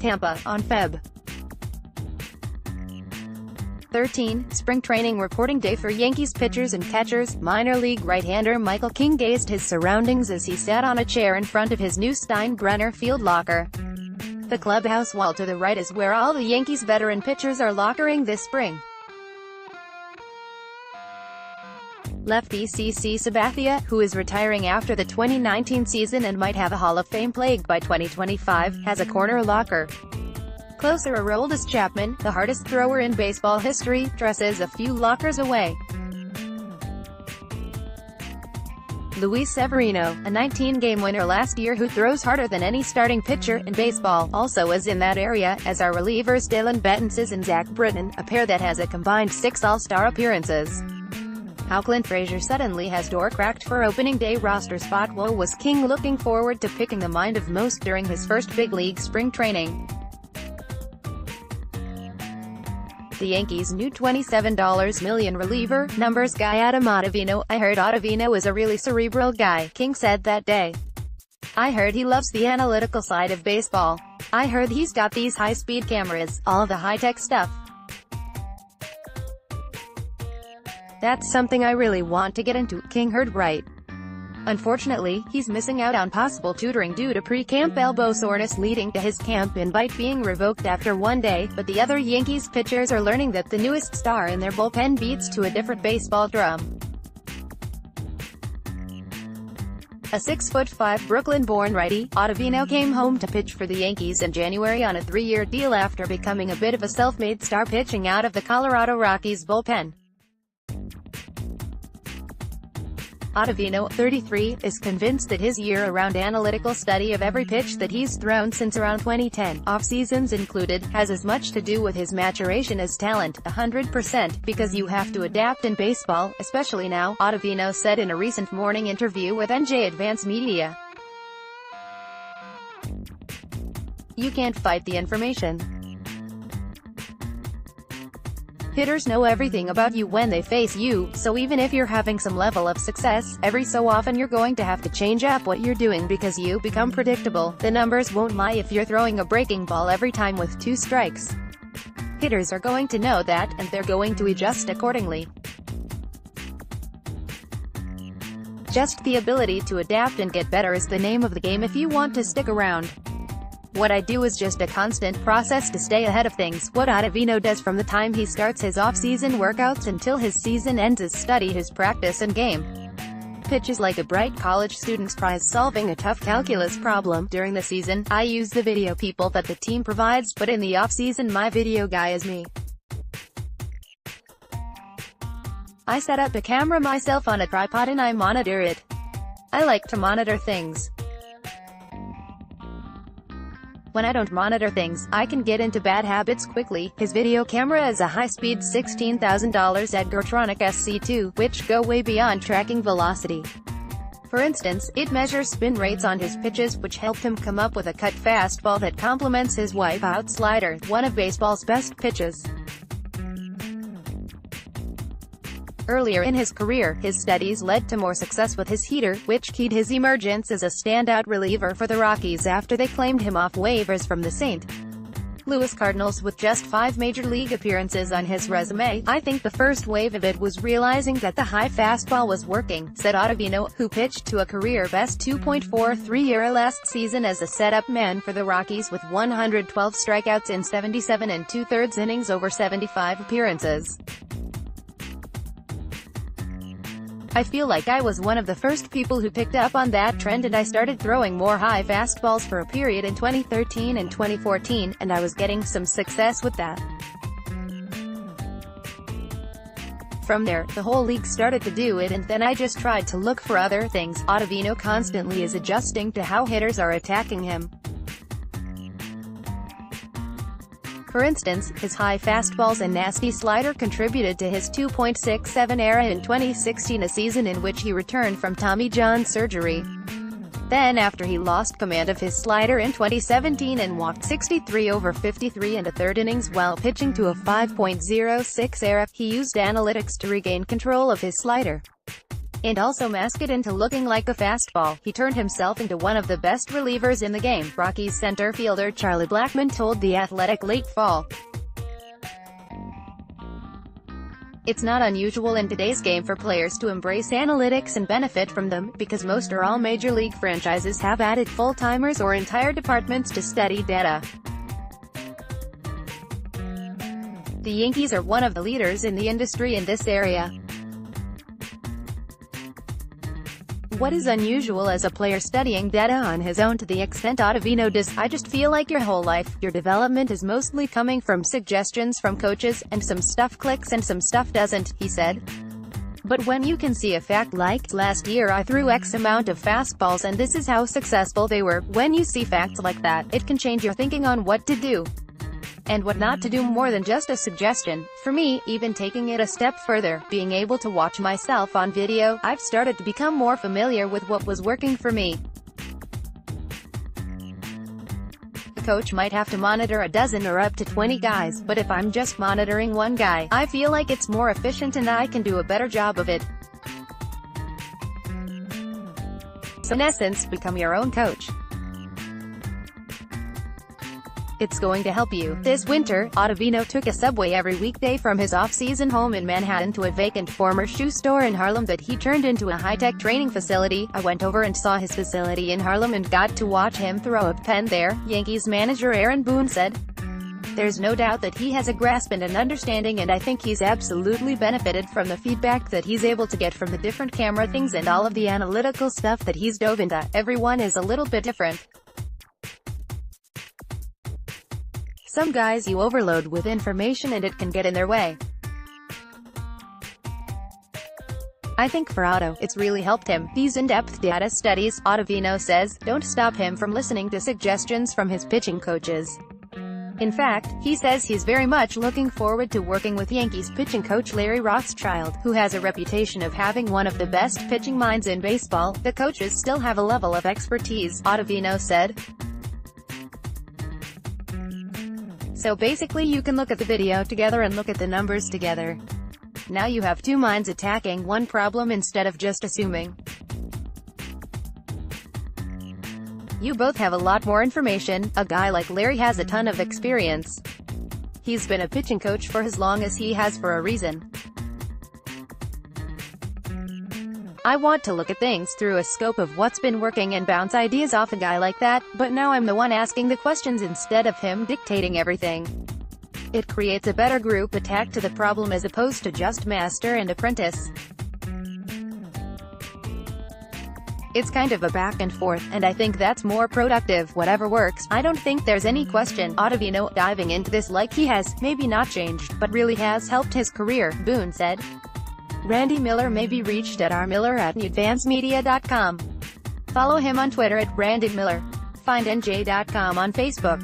Tampa, on Feb. 13, spring training reporting day for Yankees pitchers and catchers. Minor league right-hander Michael King gazed his surroundings as he sat on a chair in front of his new Steinbrenner Field locker. The clubhouse wall to the right is where all the Yankees veteran pitchers are lockering this spring. Lefty CC Sabathia, who is retiring after the 2019 season and might have a Hall of Fame plague by 2025, has a corner locker. Closer, Aroldis Chapman, the hardest thrower in baseball history, dresses a few lockers away. Luis Severino, a 19-game winner last year who throws harder than any starting pitcher in baseball, also is in that area, as are relievers Dylan Betances and Zach Britton, a pair that has a combined 6 All-Star appearances. How Clint Frazier suddenly has door cracked for opening day roster spot. What was King looking forward to picking the mind of most during his first big league spring training? The Yankees' new $27 million reliever, numbers guy Adam Ottavino. I heard Ottavino is a really cerebral guy, King said that day. I heard he loves the analytical side of baseball. I heard he's got these high-speed cameras, all the high-tech stuff. That's something I really want to get into, King heard right. Unfortunately, he's missing out on possible tutoring due to pre-camp elbow soreness leading to his camp invite being revoked after one day, but the other Yankees pitchers are learning that the newest star in their bullpen beats to a different baseball drum. A 6'5" Brooklyn-born righty, Ottavino came home to pitch for the Yankees in January on a 3-year deal after becoming a bit of a self-made star pitching out of the Colorado Rockies bullpen. Ottavino, 33, is convinced that his year-round analytical study of every pitch that he's thrown since around 2010, off-seasons included, has as much to do with his maturation as talent, 100%, because you have to adapt in baseball, especially now, Ottavino said in a recent morning interview with NJ Advance Media. You can't fight the information. Hitters know everything about you when they face you, so even if you're having some level of success, every so often you're going to have to change up what you're doing because you become predictable. The numbers won't lie if you're throwing a breaking ball every time with 2 strikes. Hitters are going to know that, and they're going to adjust accordingly. Just the ability to adapt and get better is the name of the game if you want to stick around. What I do is just a constant process to stay ahead of things. What Ottavino does from the time he starts his off-season workouts until his season ends is study his practice and game. Pitches like a bright college student tries solving a tough calculus problem. During the season, I use the video people that the team provides, but in the off-season my video guy is me. I set up a camera myself on a tripod and I monitor it. I like to monitor things. When I don't monitor things, I can get into bad habits quickly. His video camera is a high-speed $16,000 Edgartronic SC2, which go way beyond tracking velocity. For instance, it measures spin rates on his pitches, which helped him come up with a cut fastball that complements his wipeout slider, one of baseball's best pitches. Earlier in his career, his studies led to more success with his heater, which keyed his emergence as a standout reliever for the Rockies after they claimed him off waivers from the St. Louis Cardinals with just 5 major league appearances on his resume. I think the first wave of it was realizing that the high fastball was working, said Ottavino, who pitched to a career-best 2.43 ERA last season as a setup man for the Rockies with 112 strikeouts in 77 2/3 innings over 75 appearances. I feel like I was one of the first people who picked up on that trend and I started throwing more high fastballs for a period in 2013 and 2014, and I was getting some success with that. From there, the whole league started to do it and then I just tried to look for other things. Ottavino constantly is adjusting to how hitters are attacking him. For instance, his high fastballs and nasty slider contributed to his 2.67 ERA in 2016, a season in which he returned from Tommy John surgery. Then after he lost command of his slider in 2017 and walked 63 over 53 1/3 innings while pitching to a 5.06 ERA, he used analytics to regain control of his slider. and also mask it into looking like a fastball. He turned himself into one of the best relievers in the game, Rockies center fielder Charlie Blackmon told The Athletic late fall. It's not unusual in today's game for players to embrace analytics and benefit from them, because most or all major league franchises have added full-timers or entire departments to study data. The Yankees are one of the leaders in the industry in this area. What is unusual as a player studying data on his own to the extent Ottavino does? I just feel like your whole life, your development is mostly coming from suggestions from coaches, and some stuff clicks and some stuff doesn't, he said. But when you can see a fact like, last year I threw X amount of fastballs and this is how successful they were, when you see facts like that, it can change your thinking on what to do and what not to do more than just a suggestion. For me, even taking it a step further, being able to watch myself on video, I've started to become more familiar with what was working for me. A coach might have to monitor a dozen or up to 20 guys, but if I'm just monitoring one guy, I feel like it's more efficient and I can do a better job of it. So in essence, become your own coach. It's going to help you. This winter, Ottavino took a subway every weekday from his off-season home in Manhattan to a vacant former shoe store in Harlem that he turned into a high-tech training facility. I went over and saw his facility in Harlem and got to watch him throw a pen there, Yankees manager Aaron Boone said. There's no doubt that he has a grasp and an understanding, and I think he's absolutely benefited from the feedback that he's able to get from the different camera things and all of the analytical stuff that he's dove into. Everyone is a little bit different. Some guys you overload with information and it can get in their way. I think for Otto, it's really helped him. These in-depth data studies, Ottavino says, don't stop him from listening to suggestions from his pitching coaches. In fact, he says he's very much looking forward to working with Yankees pitching coach Larry Rothschild, who has a reputation of having one of the best pitching minds in baseball. The coaches still have a level of expertise, Ottavino said. So basically you can look at the video together and look at the numbers together. Now you have two minds attacking one problem instead of just assuming. You both have a lot more information. A guy like Larry has a ton of experience. He's been a pitching coach for as long as he has for a reason. I want to look at things through a scope of what's been working and bounce ideas off a guy like that, but now I'm the one asking the questions instead of him dictating everything. It creates a better group attack to the problem as opposed to just master and apprentice. It's kind of a back and forth, and I think that's more productive. Whatever works, I don't think there's any question. Ottavino, diving into this like he has, maybe not changed, but really has helped his career, Boone said. Randy Miller may be reached at rmiller@newadvancemedia.com. Follow him on Twitter at Randy Miller. Find NJ.com on Facebook.